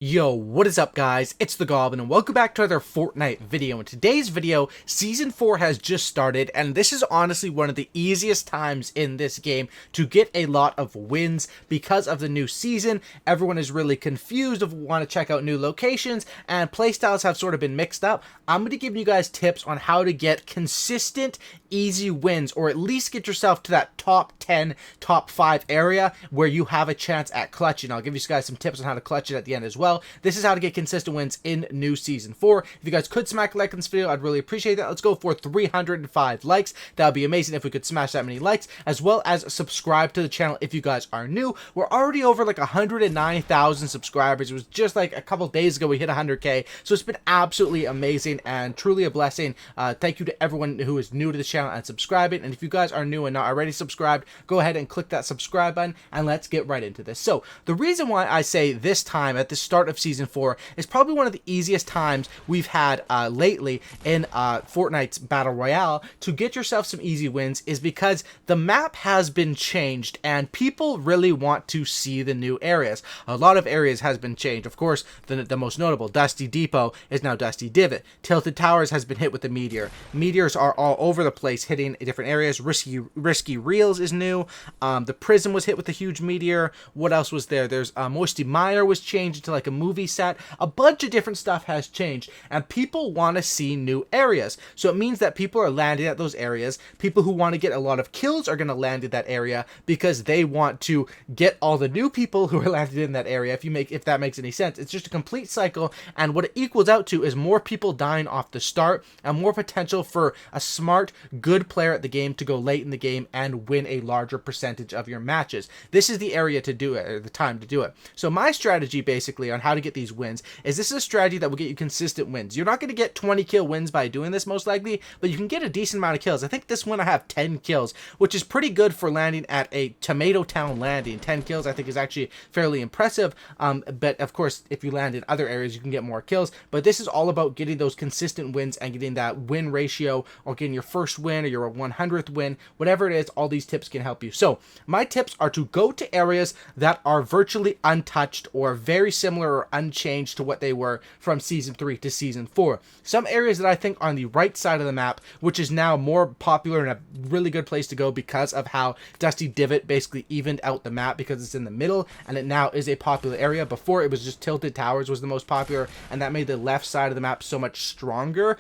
Yo, what is up guys? It's the Goblin and welcome back to another Fortnite video. In today's video, Season 4 has just started and this is honestly one of the easiest times in this game to get a lot of wins because of the new season. Everyone is really confused of want to check out new locations and playstyles have sort of been mixed up. I'm going to give you guys tips on how to get consistent, easy wins or at least get yourself to that top 10, top 5 area where you have a chance at clutching. I'll give you guys some tips on how to clutch it at the end as well. This is how to get consistent wins in new Season 4. If you guys could smack a like on this video, I'd really appreciate that. Let's go for 305 likes. That would be amazing if we could smash that many likes, as well as subscribe to the channel if you guys are new. We're already over like 109,000 subscribers. It was just like a couple days ago we hit 100k, so it's been absolutely amazing and truly a blessing. Thank you to everyone who is new to the channel and subscribing, and if you guys are new and not already subscribed, go ahead and click that subscribe button and let's get right into this. So the reason why I say this time at the start of Season 4 is probably one of the easiest times we've had lately in Fortnite's Battle Royale to get yourself some easy wins is because the map has been changed and people really want to see the new areas. A lot of areas has been changed. Of course, the most notable, Dusty Depot, is now Dusty Divot. Tilted Towers has been hit with the meteor. Meteors are all over the place hitting different areas. Risky Reels is new. The prison was hit with a huge meteor. What else was there? There's Moisty Mire was changed into like a movie set. A bunch of different stuff has changed and people want to see new areas. So it means that people are landing at those areas. People who want to get a lot of kills are going to land in that area because they want to get all the new people who are landed in that area. If that makes any sense, it's just a complete cycle, and what it equals out to is more people dying off the start and more potential for a smart, good player at the game to go late in the game and win a larger percentage of your matches. This is the area to do it, or the time to do it. So my strategy basically on how to get these wins is this is a strategy that will get you consistent wins. You're not going to get 20 kill wins by doing this most likely, but you can get a decent amount of kills. I think this one I have 10 kills, which is pretty good for landing at a Tomato Town landing. 10 kills I think is actually fairly impressive, but of course if you land in other areas you can get more kills, but this is all about getting those consistent wins and getting that win ratio or getting your first win or your 100th win, whatever it is. All these tips can help you. So my tips are to go to areas that are virtually untouched or very similar or unchanged to what they were from Season 3 to Season 4. Some areas that I think on the right side of the map, which is now more popular and a really good place to go because of how Dusty Divot basically evened out the map because it's in the middle and it now is a popular area. Before it was just Tilted Towers was the most popular, and that made the left side of the map so much stronger,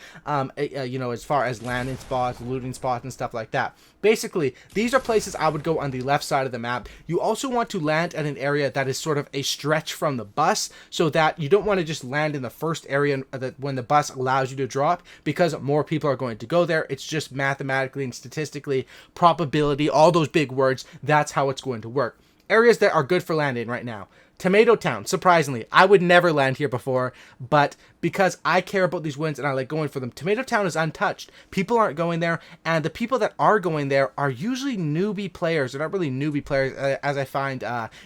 you know, as far as landing spots, looting spots and stuff like that. Basically, these are places I would go on the left side of the map. You also want to land at an area that is sort of a stretch from the bus, so that you don't want to just land in the first area that when the bus allows you to drop, because more people are going to go there. It's just mathematically and statistically, probability, all those big words, that's how it's going to work. Areas that are good for landing right now. Tomato Town, surprisingly, I would never land here before, but because I care about these wins and I like going for them, Tomato Town is untouched. People aren't going there, and the people that are going there are usually newbie players. They're not really newbie players, as I find,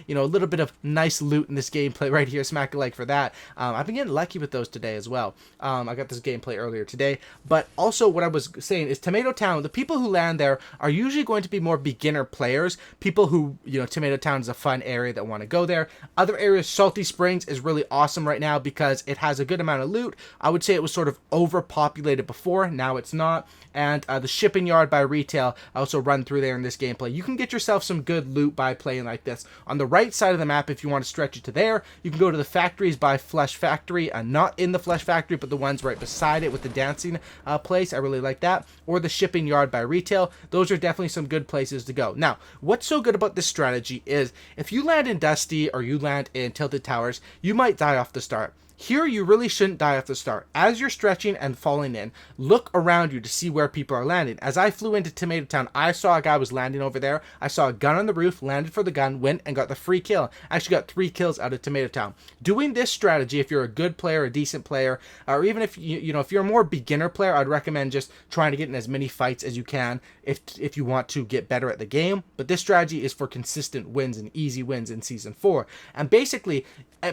you know, a little bit of nice loot in this gameplay right here. Smack a like for that. I've been getting lucky with those today as well. I got this gameplay earlier today, but also what I was saying is Tomato Town, the people who land there are usually going to be more beginner players, people who, you know, Tomato Town is a fun area that want to go there. Other areas, Salty Springs is really awesome right now because it has a good amount of loot. I would say it was sort of overpopulated before, now it's not. And the shipping yard by retail, I also run through there in this gameplay. You can get yourself some good loot by playing like this. On the right side of the map, if you want to stretch it to there, you can go to the factories by Flesh Factory, not in the Flesh Factory, but the ones right beside it with the dancing place. I really like that. Or the shipping yard by retail. Those are definitely some good places to go. Now, what's so good about this strategy is if you land in Dusty or you land in Tilted Towers, you might die off the start. Here, you really shouldn't die off the start. As you're stretching and falling in, look around you to see where people are landing. As I flew into Tomato Town, I saw a guy was landing over there. I saw a gun on the roof, landed for the gun, went and got the free kill. I actually got 3 kills out of Tomato Town. Doing this strategy, if you're a good player, a decent player, or even if if you're a more beginner player, I'd recommend just trying to get in as many fights as you can if you want to get better at the game. But this strategy is for consistent wins and easy wins in Season 4. And basically,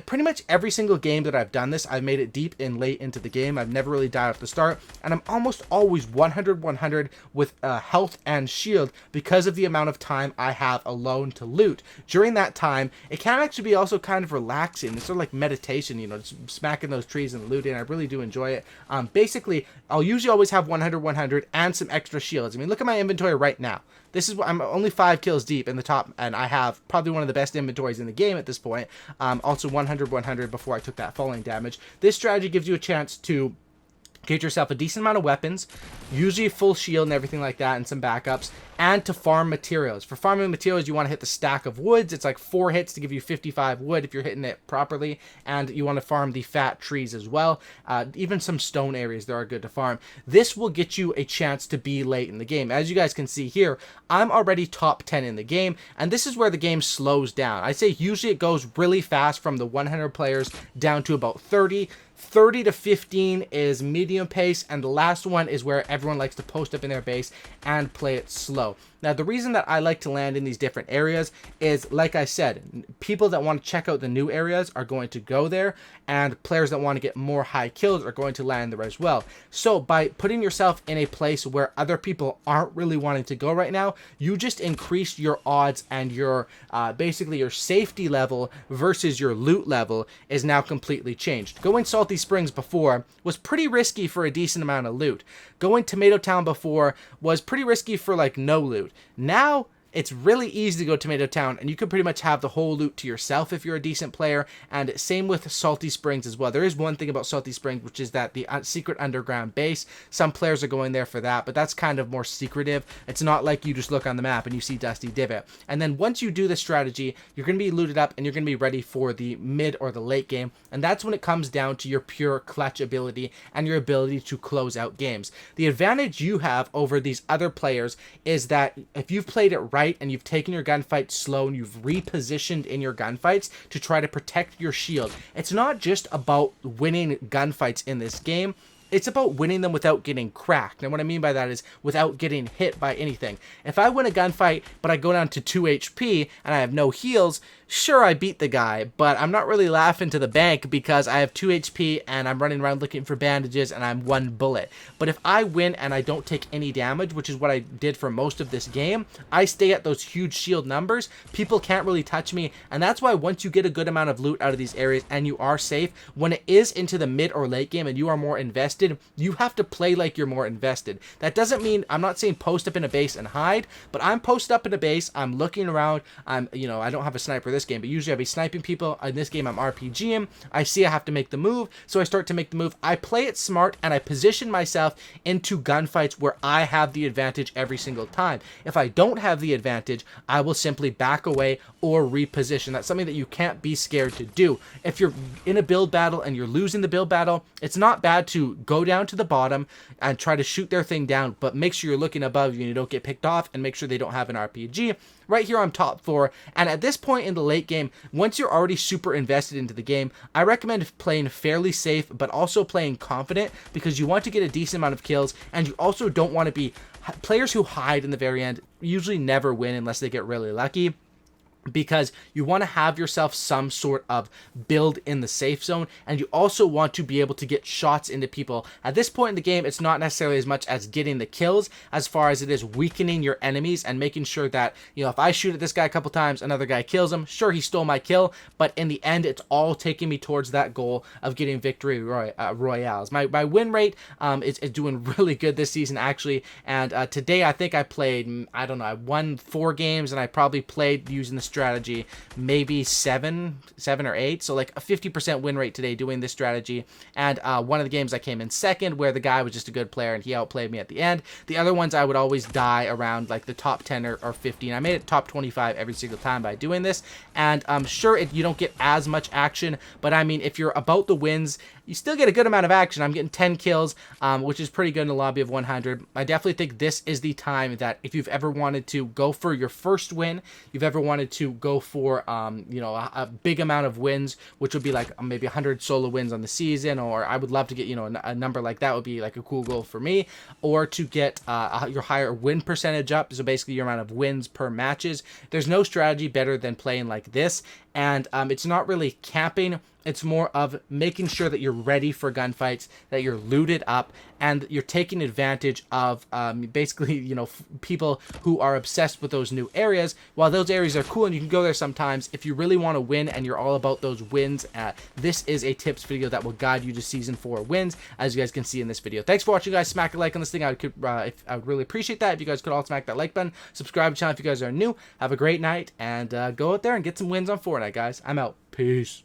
pretty much every single game that I've done this, I've made it deep deep and late into the game. I've never really died at the start, and I'm almost always 100 with health and shield because of the amount of time I have alone to loot. During that time, it can actually be also kind of relaxing. It's sort of like meditation, you know, just smacking those trees and looting. I really do enjoy it. Basically, I'll usually always have 100 and some extra shields. I mean, look at my inventory right now. This is what I'm only 5 kills deep in the top, and I have probably one of the best inventories in the game at this point. Also 100 before I took that falling damage. This strategy gives you a chance to get yourself a decent amount of weapons, usually full shield and everything like that, and some backups, and to farm materials. For farming materials, you want to hit the stack of woods. It's like 4 hits to give you 55 wood if you're hitting it properly, and you want to farm the fat trees as well. Even some stone areas there are good to farm. This will get you a chance to be late in the game. As you guys can see here, I'm already top 10 in the game, and this is where the game slows down. I say usually it goes really fast from the 100 players down to about 30 to 15 is medium pace, and the last one is where everyone likes to post up in their base and play it slow. Now, the reason that I like to land in these different areas is, like I said, people that want to check out the new areas are going to go there, and players that want to get more high kills are going to land there as well. So by putting yourself in a place where other people aren't really wanting to go right now, you just increase your odds, and your basically your safety level versus your loot level is now completely changed. Going Salty Springs before was pretty risky for a decent amount of loot. Going Tomato Town before was pretty risky for like no loot. Now it's really easy to go Tomato Town, and you can pretty much have the whole loot to yourself if you're a decent player, and same with Salty Springs as well. There is one thing about Salty Springs, which is that the secret underground base, some players are going there for that, but that's kind of more secretive. It's not like you just look on the map and you see Dusty Divot. And then once you do this strategy, you're going to be looted up, and you're going to be ready for the mid or the late game, and that's when it comes down to your pure clutch ability and your ability to close out games. The advantage you have over these other players is that if you've played it right, and you've taken your gunfights slow, and you've repositioned in your gunfights to try to protect your shield. It's not just about winning gunfights in this game. It's about winning them without getting cracked. And what I mean by that is without getting hit by anything. If I win a gunfight, but I go down to 2 HP and I have no heals, sure, I beat the guy, but I'm not really laughing to the bank because I have 2 HP and I'm running around looking for bandages and I'm 1 bullet. But if I win and I don't take any damage, which is what I did for most of this game, I stay at those huge shield numbers. People can't really touch me, and that's why once you get a good amount of loot out of these areas and you are safe, when it is into the mid or late game and you are more invested, you have to play like you're more invested. That doesn't mean, I'm not saying post up in a base and hide, but I'm posted up in a base, I'm looking around, I don't have a sniper this game, but usually I'll be sniping people. In this game, I'm RPGing. I see I have to make the move, so I start to make the move. I play it smart, and I position myself into gunfights where I have the advantage every single time. If I don't have the advantage, I will simply back away or reposition. That's something that you can't be scared to do. If you're in a build battle and you're losing the build battle, it's not bad to go down to the bottom and try to shoot their thing down, but make sure you're looking above you and you don't get picked off, and make sure they don't have an RPG. Right here I'm top 4, and at this point in the late game, once you're already super invested into the game, I recommend playing fairly safe, but also playing confident, because you want to get a decent amount of kills, and you also don't want to be players who hide in the very end usually never win unless they get really lucky, because you want to have yourself some sort of build in the safe zone, and you also want to be able to get shots into people. At this point in the game, it's not necessarily as much as getting the kills as far as it is weakening your enemies and making sure that, if I shoot at this guy a couple times, another guy kills him, sure, he stole my kill, but in the end, it's all taking me towards that goal of getting victory royales. My win rate is doing really good this season, actually, and today I think I played, I won 4 games, and I probably played using the strategy maybe 7 or 8, so like a 50% win rate today doing this strategy. And one of the games I came in second, where the guy was just a good player and he outplayed me at the end. The other ones I would always die around like the top 10 or 15. I made it top 25 every single time by doing this, and sure, you don't get as much action, but I mean, if you're about the wins, you still get a good amount of action. I'm getting 10 kills, which is pretty good in a lobby of 100. I definitely think this is the time that if you've ever wanted to go for your first win, you've ever wanted to go for, a big amount of wins, which would be like maybe 100 solo wins on the season, or I would love to get, a number like that would be like a cool goal for me, or to get your higher win percentage up, so basically your amount of wins per matches. There's no strategy better than playing like this, and it's not really camping It's more of making sure that you're ready for gunfights, that you're looted up, and you're taking advantage of basically, people who are obsessed with those new areas. While those areas are cool and you can go there sometimes, if you really want to win and you're all about those wins, this is a tips video that will guide you to Season 4 wins, as you guys can see in this video. Thanks for watching, guys. Smack a like on this thing. I would really appreciate that if you guys could all smack that like button. Subscribe to the channel if you guys are new. Have a great night, and go out there and get some wins on Fortnite, guys. I'm out. Peace.